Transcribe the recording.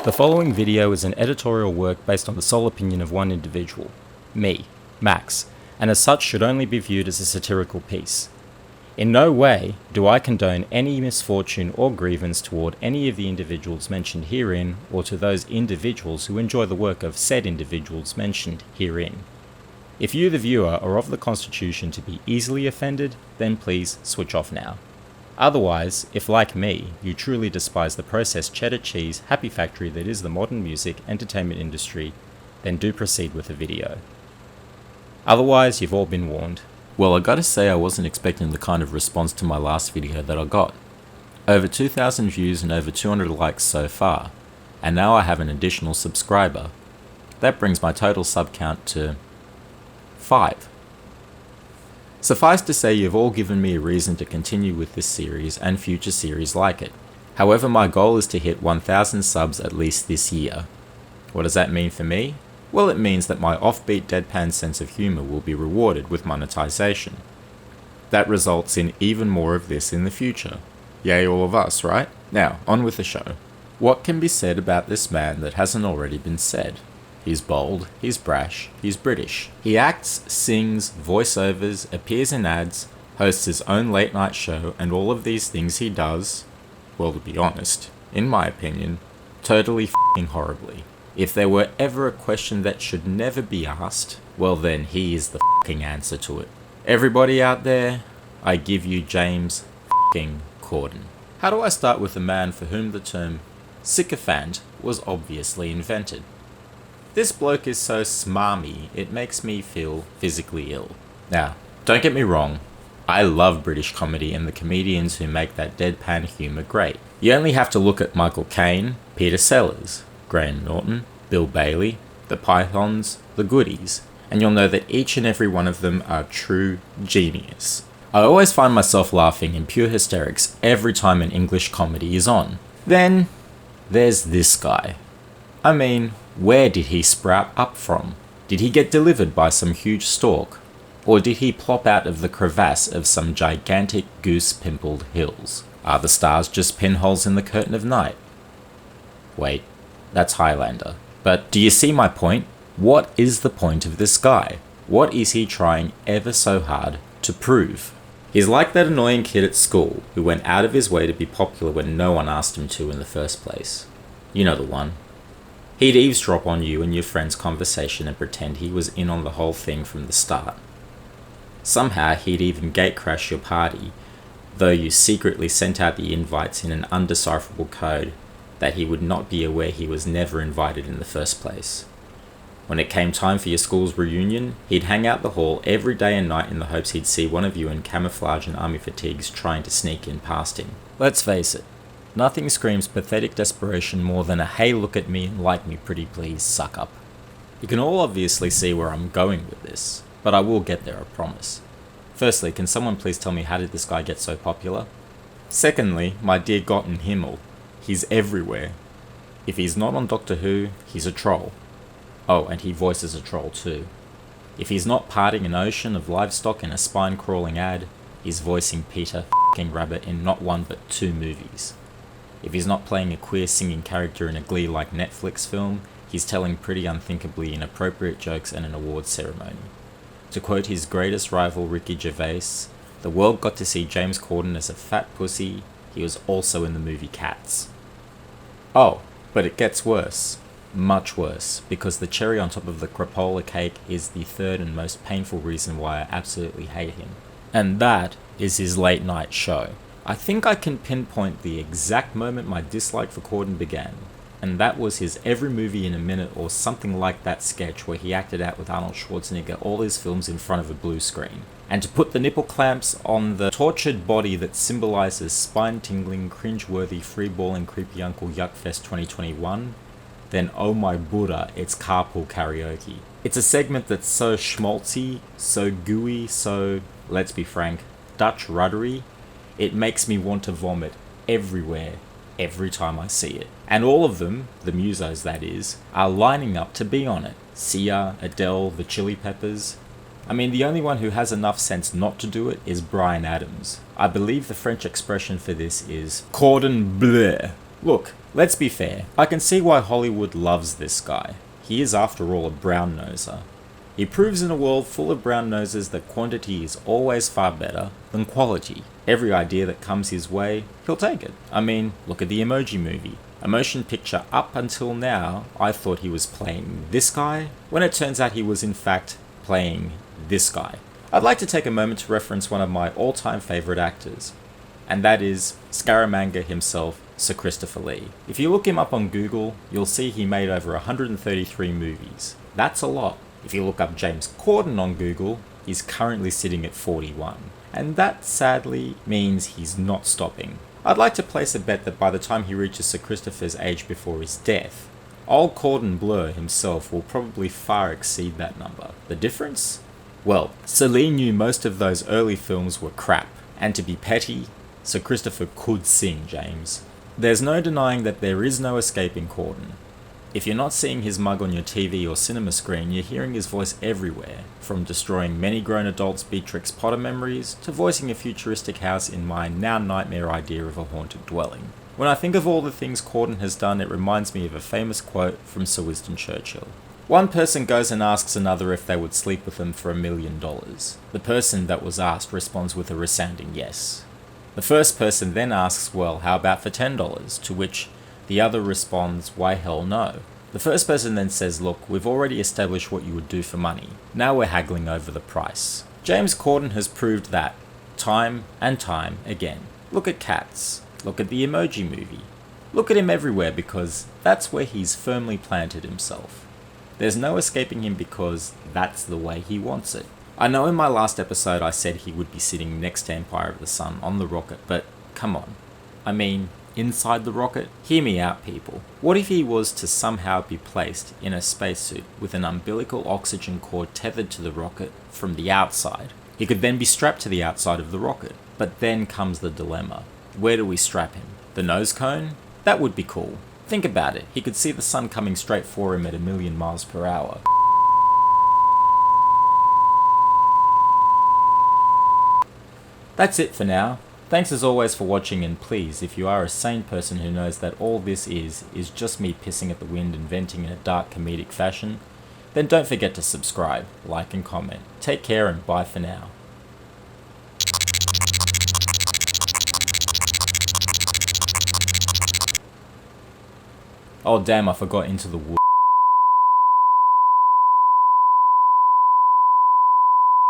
The following video is an editorial work based on the sole opinion of one individual, me, Max, and as such should only be viewed as a satirical piece. In no way do I condone any misfortune or grievance toward any of the individuals mentioned herein or to those individuals who enjoy the work of said individuals mentioned herein. If you, the viewer, are of the constitution to be easily offended, then please switch off now. Otherwise, if like me, you truly despise the processed cheddar cheese happy factory that is the modern music entertainment industry, then do proceed with the video. Otherwise, you've all been warned. Well, I gotta say I wasn't expecting the kind of response to my last video that I got. Over 2,000 views and over 200 likes so far, and now I have an additional subscriber. That brings my total sub count to 5. Suffice to say, you've all given me a reason to continue with this series and future series like it. However, my goal is to hit 1,000 subs at least this year. What does that mean for me? Well, it means that my offbeat deadpan sense of humour will be rewarded with monetization. That results in even more of this in the future. Yay all of us, right? Now, on with the show. What can be said about this man that hasn't already been said? He's bold, he's brash, he's British. He acts, sings, voiceovers, appears in ads, hosts his own late night show, and all of these things he does, well, to be honest, in my opinion, totally f***ing horribly. If there were ever a question that should never be asked, well then he is the f***ing answer to it. Everybody out there, I give you James f***ing Corden. How do I start with a man for whom the term sycophant was obviously invented? This bloke is so smarmy, it makes me feel physically ill. Now, don't get me wrong, I love British comedy and the comedians who make that deadpan humour great. You only have to look at Michael Caine, Peter Sellers, Graham Norton, Bill Bailey, the Pythons, the Goodies, and you'll know that each and every one of them are true genius. I always find myself laughing in pure hysterics every time an English comedy is on. Then, there's this guy. I mean, where did he sprout up from? Did he get delivered by some huge stork? Or did he plop out of the crevasse of some gigantic goose-pimpled hills? Are the stars just pinholes in the curtain of night? Wait, that's Highlander. But do you see my point? What is the point of this guy? What is he trying ever so hard to prove? He's like that annoying kid at school who went out of his way to be popular when no one asked him to in the first place. You know the one. He'd eavesdrop on you and your friend's conversation and pretend he was in on the whole thing from the start. Somehow he'd even gatecrash your party, though you secretly sent out the invites in an undecipherable code that he would not be aware he was never invited in the first place. When it came time for your school's reunion, he'd hang out the hall every day and night in the hopes he'd see one of you in camouflage and army fatigues trying to sneak in past him. Let's face it, nothing screams pathetic desperation more than a "hey, look at me and like me pretty please" suck up. You can all obviously see where I'm going with this, but I will get there, I promise. Firstly, can someone please tell me how did this guy get so popular? Secondly, my dear Gott in Himmel, he's everywhere. If he's not on Doctor Who, he's a troll. Oh, and he voices a troll too. If he's not parting an ocean of livestock in a spine-crawling ad, he's voicing Peter f***ing Rabbit in not one but 2 movies. If he's not playing a queer singing character in a Glee-like Netflix film, he's telling pretty unthinkably inappropriate jokes at an awards ceremony. To quote his greatest rival Ricky Gervais, "The world got to see James Corden as a fat pussy, he was also in the movie Cats." Oh, but it gets worse. Much worse, because the cherry on top of the crapola cake is the third and most painful reason why I absolutely hate him. And that is his late night show. I think I can pinpoint the exact moment my dislike for Corden began, and that was his Every Movie in a Minute or something like that sketch where he acted out with Arnold Schwarzenegger all his films in front of a blue screen. And to put the nipple clamps on the tortured body that symbolizes spine-tingling, cringe-worthy, free-balling, creepy Uncle Yuckfest 2021, then oh my Buddha, it's carpool karaoke. It's a segment that's so schmaltzy, so gooey, so, let's be frank, Dutch ruddery, it makes me want to vomit everywhere, every time I see it. And all of them, the musos that is, are lining up to be on it. Sia, Adele, the Chili Peppers. I mean, the only one who has enough sense not to do it is Bryan Adams. I believe the French expression for this is cordon bleu. Look, let's be fair. I can see why Hollywood loves this guy. He is after all a brown noser. He proves in a world full of brown noses that quantity is always far better than quality. Every idea that comes his way, he'll take it. I mean, look at the Emoji Movie. A motion picture up until now, I thought he was playing this guy, when it turns out he was in fact playing this guy. I'd like to take a moment to reference one of my all-time favourite actors, and that is Scaramanga himself, Sir Christopher Lee. If you look him up on Google, you'll see he made over 133 movies. That's a lot. If you look up James Corden on Google, he's currently sitting at 41. And that sadly means he's not stopping. I'd like to place a bet that by the time he reaches Sir Christopher's age before his death, old Corden Blur himself will probably far exceed that number. The difference? Well, Sir Lee knew most of those early films were crap, and to be petty, Sir Christopher could sing, James. There's no denying that there is no escaping Corden. If you're not seeing his mug on your TV or cinema screen, you're hearing his voice everywhere, from destroying many grown adults' Beatrix Potter memories, to voicing a futuristic house in my now nightmare idea of a haunted dwelling. When I think of all the things Corden has done, it reminds me of a famous quote from Sir Winston Churchill. One person goes and asks another if they would sleep with them for $1 million. The person that was asked responds with a resounding yes. The first person then asks, well, how about for $10? To which the other responds, why hell no. The first person then says, look, we've already established what you would do for money. Now we're haggling over the price. James Corden has proved that, time and time again. Look at Cats. Look at the Emoji Movie. Look at him everywhere because that's where he's firmly planted himself. There's no escaping him because that's the way he wants it. I know in my last episode I said he would be sitting next to Empire of the Sun on the rocket, but come on. I mean, inside the rocket? Hear me out, people. What if he was to somehow be placed in a spacesuit with an umbilical oxygen cord tethered to the rocket from the outside? He could then be strapped to the outside of the rocket. But then comes the dilemma. Where do we strap him? The nose cone? That would be cool. Think about it. He could see the sun coming straight for him at 1,000,000 miles per hour. That's it for now. Thanks as always for watching, and please, if you are a sane person who knows that all this is just me pissing at the wind and venting in a dark comedic fashion, then don't forget to subscribe, like and comment. Take care and bye for now. Oh damn, I forgot Into the Woods.